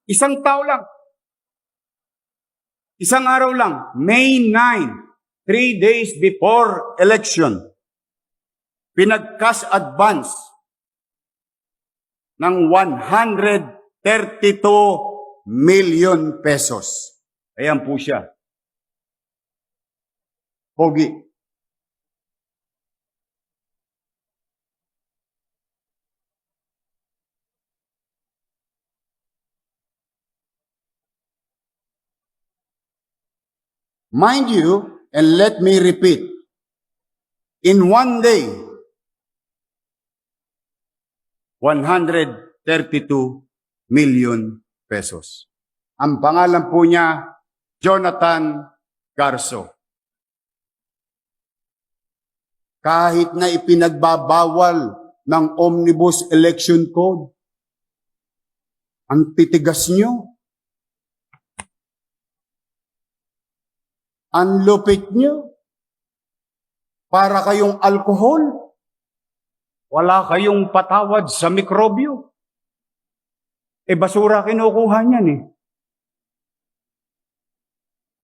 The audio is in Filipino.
Isang tao lang. Isang araw lang. May 9, 3 days before election, pinag-cash advance ng 132 million pesos. Ayan po siya. Pogi. Mind you, and let me repeat, in one day, 132 million pesos. Ang pangalan po niya, Jonathan Garso. Kahit na ipinagbabawal ng Omnibus Election Code, ang titigas nyo, ang lupit nyo, para kayong alkohol, wala kayong patawad sa mikrobyo. Basura kinukuha niyan eh.